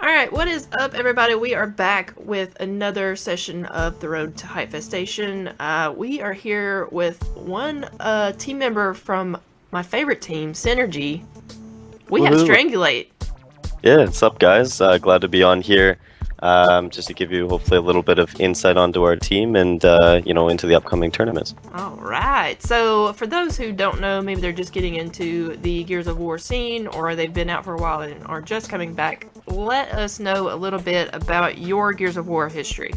All right, what is up, everybody? We are back with another session of the Road to Hypefestation. We are here with one team member from my favorite team, Synergy. We have Woohoo. Strangulate. Yeah, what's up, guys? Glad to be on here, just to give you hopefully a little bit of insight onto our team and into the upcoming tournaments. All right. So, for those who don't know, maybe they're just getting into the Gears of War scene, or they've been out for a while and are just coming back. Let us know a little bit about your Gears of War history.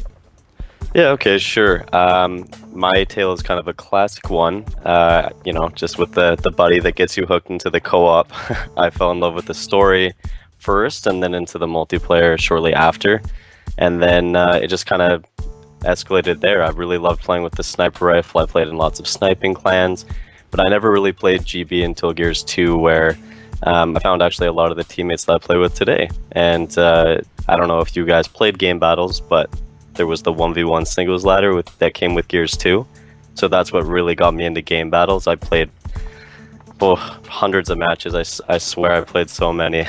Yeah, okay, sure. My tale is kind of a classic one. Just with the buddy that gets you hooked into the co-op. I fell in love with the story first, and then into the multiplayer shortly after, and then it just kind of escalated there. I really loved playing with the sniper rifle. I played in lots of sniping clans, but I never really played GB until Gears 2, where I found actually a lot of the teammates that I play with today. And I don't know if you guys played game battles, but there was the 1v1 singles ladder that came with Gears 2. So that's what really got me into game battles. I played hundreds of matches. I swear I played so many.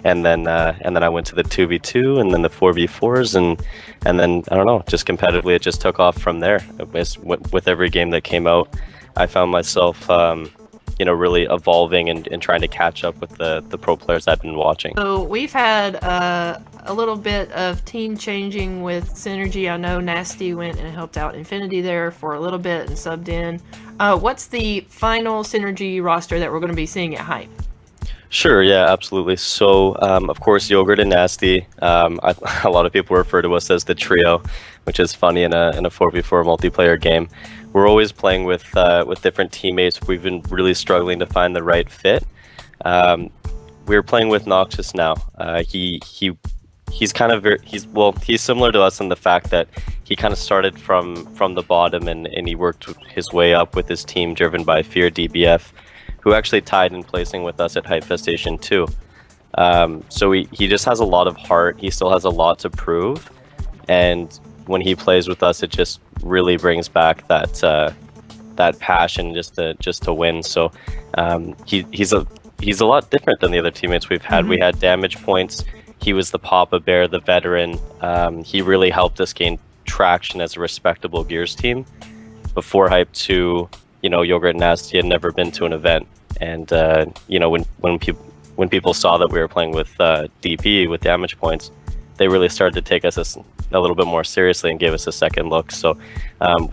and then I went to the 2v2 and then the 4v4s and then I don't know, just competitively it just took off from there. With every game that came out, I found myself really evolving and trying to catch up with the pro players I've been watching. So we've had a little bit of team changing with Synergy. I know Nasty went and helped out Infinity there for a little bit and subbed in. What's the final Synergy roster that we're going to be seeing at Hype? Sure, yeah, absolutely. So, of course, Yogurt and Nasty. A lot of people refer to us as the trio, which is funny in a 4v4 multiplayer game. We're always playing with different teammates. We've been really struggling to find the right fit. We're playing with Noxious now. He's kind of he's similar to us in the fact that he kind of started from the bottom and he worked his way up with his team driven by Fear DBF, who actually tied in placing with us at Hypefestation 2. So he just has a lot of heart. He still has a lot to prove, and when he plays with us, it just really brings back that passion just to win. So he's a lot different than the other teammates we've had. Mm-hmm. We had damage points. He was the Papa Bear, the veteran. He really helped us gain traction as a respectable Gears team. Before Hype 2, Yogurt and Nasty had never been to an event, and when people saw that we were playing with DP with damage points, they really started to take us a little bit more seriously and gave us a second look. So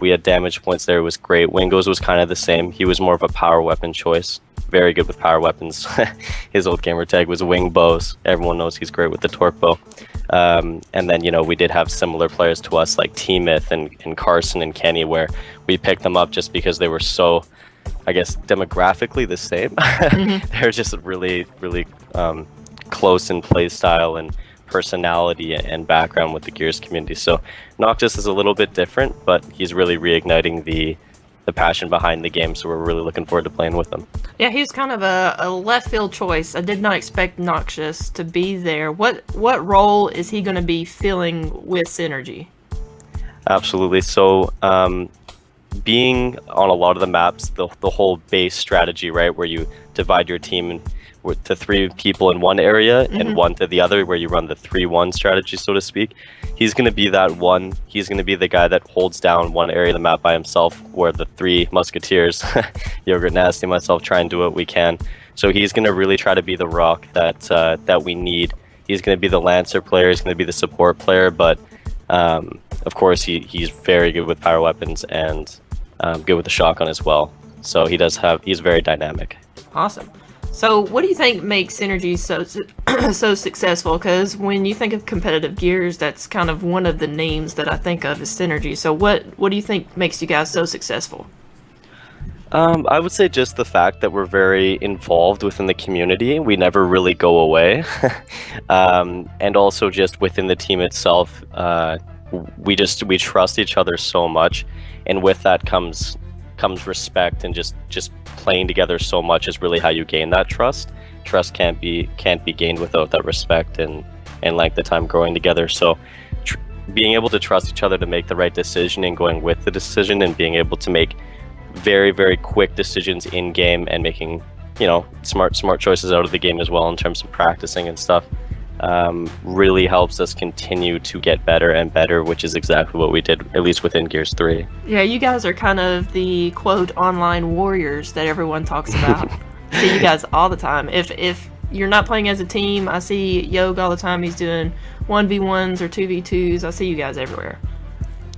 we had damage points there. It was great. Wingo's was kind of the same. He was more of a power weapon choice. Very good with power weapons. His old gamer tag was wing bows. Everyone knows he's great with the torque bow. And then, we did have similar players to us like T-Myth and Carson and Kenny, where we picked them up just because they were so, I guess, demographically the same. Mm-hmm. They're just really, really close in play style and personality and background with the Gears community. So Noctis is a little bit different, but he's really reigniting the passion behind the game, so we're really looking forward to playing with him. Yeah, he's kind of a left field choice. I did not expect Noxious to be there. What role is he going to be filling with Synergy? Absolutely. So being on a lot of the maps, the whole base strategy, right, where you divide your team to 3 people in one area, mm-hmm. and 1 to the other, where you run the 3-1 strategy, so to speak. He's going to be that one. He's going to be the guy that holds down one area of the map by himself, where the 3 musketeers, Yogurt, Nasty, myself, try and do what we can. So he's going to really try to be the rock that we need. He's going to be the Lancer player. He's going to be the support player, but of course he's very good with power weapons and good with the shotgun as well. So he's very dynamic. Awesome. So what do you think makes Synergy so successful? Because when you think of competitive Gears, that's kind of one of the names that I think of as Synergy. So what do you think makes you guys so successful? I would say just the fact that we're very involved within the community. We never really go away. And also just within the team itself, we trust each other so much. And with that comes respect, and just playing together so much is really how you gain that trust. Trust can't be gained without that respect and length of time growing together. So being able to trust each other to make the right decision and going with the decision and being able to make very, very quick decisions in game and making smart choices out of the game as well in terms of practicing and stuff. really helps us continue to get better and better, which is exactly what we did, at least within Gears 3. Yeah, you guys are kind of the quote online warriors that everyone talks about. I see you guys all the time. If you're not playing as a team, I see Yog all the time. He's doing 1v1s or 2v2s. I see you guys everywhere.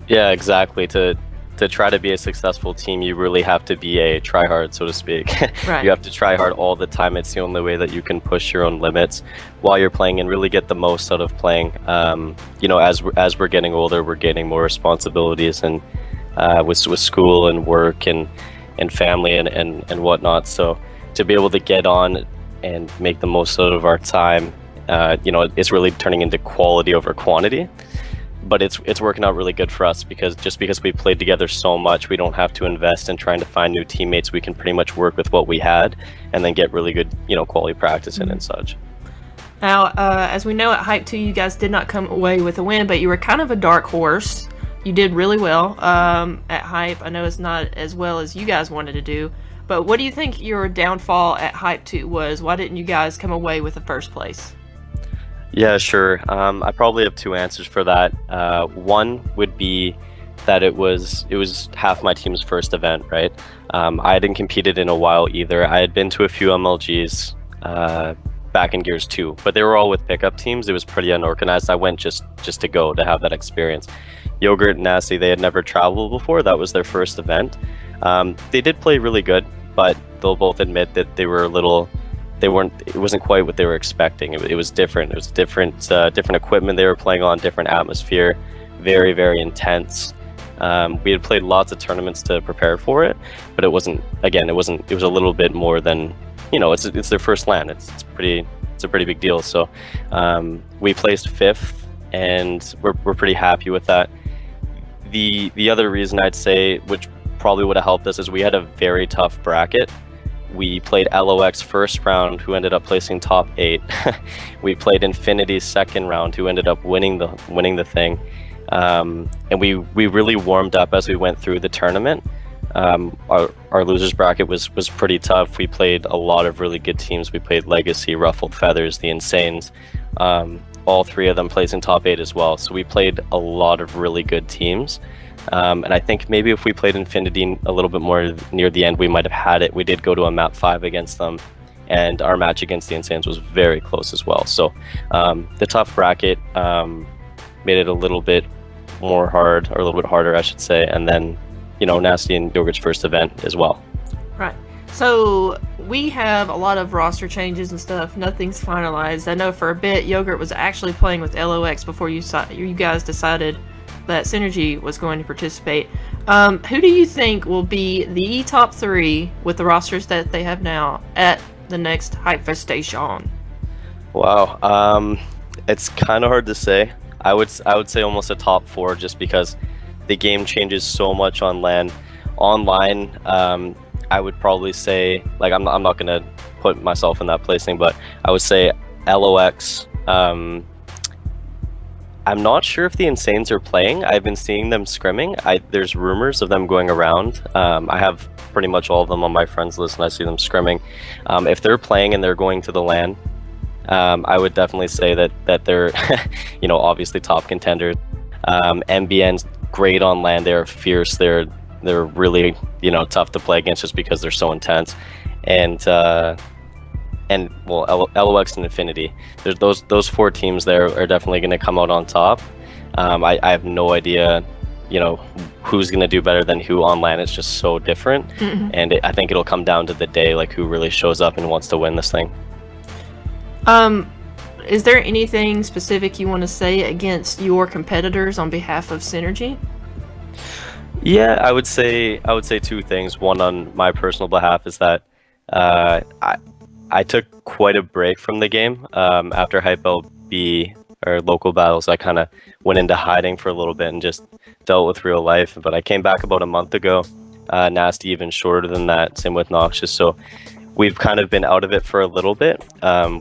Yeah, exactly. To try to be a successful team, you really have to be a tryhard, so to speak. Right. You have to try hard all the time. It's the only way that you can push your own limits while you're playing and really get the most out of playing. As we're getting older, we're getting more responsibilities and with school and work and family and whatnot. So to be able to get on and make the most out of our time, it's really turning into quality over quantity. But it's working out really good for us because we played together so much, we don't have to invest in trying to find new teammates. We can pretty much work with what we had and then get really good, quality practice in and such. Now, as we know at Hype 2, you guys did not come away with a win, but you were kind of a dark horse. You did really well at Hype. I know it's not as well as you guys wanted to do, but what do you think your downfall at Hype 2 was? Why didn't you guys come away with the first place? Yeah, sure. I probably have two answers for that. One would be that it was half my team's first event, right? I hadn't competed in a while either. I had been to a few MLGs back in Gears 2, but they were all with pickup teams. It was pretty unorganized. I went just to have that experience. Yogurt and Nasty, they had never traveled before. That was their first event. They did play really good, but they'll both admit that they were a little... it wasn't quite what they were expecting. It was different. It was different equipment they were playing on, different atmosphere, very, very intense. We had played lots of tournaments to prepare for it, but it was a little bit more than, it's their first LAN. It's a pretty big deal. So we placed 5th and we're pretty happy with that. The other reason I'd say, which probably would have helped us, is we had a very tough bracket. We played LOX first round, who ended up placing top 8. We played Infinity's second round, who ended up winning the thing. And we really warmed up as we went through the tournament. Our losers bracket was pretty tough. We played a lot of really good teams. We played Legacy, Ruffled Feathers, the Insanes. All 3 of them placing top 8 as well. So we played a lot of really good teams. And I think maybe if we played Infinity a little bit more near the end, we might have had it. We did go to a map 5 against them, and our match against the Insanes was very close as well. So the tough bracket made it a little bit more hard, or a little bit harder, I should say. And then, Nasty and Yogurt's first event as well. Right. So we have a lot of roster changes and stuff. Nothing's finalized. I know for a bit Yogurt was actually playing with LOX before you guys decided that Synergy was going to participate. Who do you think will be the top 3 with the rosters that they have now at the next Hypefestation? Wow, it's kind of hard to say. I would say almost a top 4, just because the game changes so much on LAN. Online, I would probably say, like, I'm not gonna put myself in that placing, but I would say LOX. I'm not sure if the Insanes are playing. I've been seeing them scrimming. There's rumors of them going around. I have pretty much all of them on my friends list, and I see them scrimming. If they're playing and they're going to the LAN, I would definitely say that they're, obviously top contenders. MBN's great on LAN. They're fierce. They're really, tough to play against just because they're so intense. And LOX and Infinity. There's those 4 teams there are definitely going to come out on top. I have no idea, who's going to do better than who on LAN. It's just so different. Mm-hmm. And I think it'll come down to the day, like, who really shows up and wants to win this thing. Is there anything specific you want to say against your competitors on behalf of Synergy? Yeah, I would say 2 things. One, on my personal behalf, is that I took quite a break from the game after HypeWB, or local battles. I kind of went into hiding for a little bit and just dealt with real life. But I came back about a month ago. Nasty even shorter than that. Same with Noxious. So we've kind of been out of it for a little bit.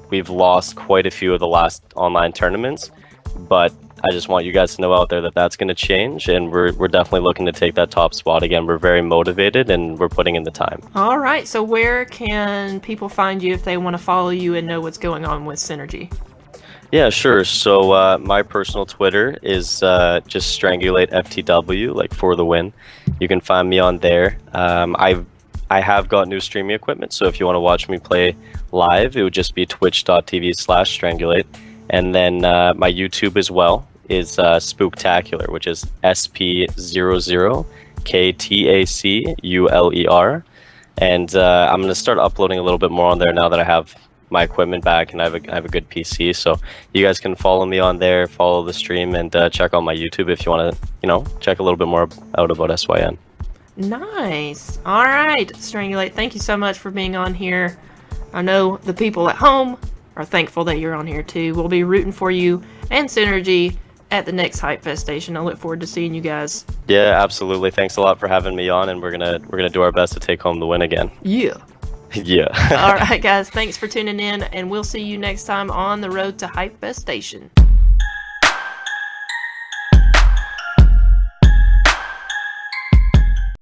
We've lost quite a few of the last online tournaments, but I just want you guys to know out there that that's going to change, and we're definitely looking to take that top spot again. We're very motivated, and we're putting in the time. All right, so where can people find you if they want to follow you and know what's going on with Synergy? Yeah, sure. So my personal Twitter is just Strangulate FTW, like for the win. You can find me on there. I have got new streaming equipment, so if you want to watch me play live, it would just be twitch.tv/Strangulate. And then my YouTube as well is Spooktacular, which is SP00KTACULER. And I'm going to start uploading a little bit more on there now that I have my equipment back and I have a good PC. So you guys can follow me on there, follow the stream, and check out my YouTube if you want to, check a little bit more out about SYN. Nice. All right, Strangulate, thank you so much for being on here. I know the people at home are thankful that you're on here too. We'll be rooting for you and Synergy at the next Hypefestation. I look forward to seeing you guys. Yeah, absolutely. Thanks a lot for having me on, and we're gonna do our best to take home the win again. Yeah. Yeah. All right, guys. Thanks for tuning in, and we'll see you next time on the road to Hypefestation.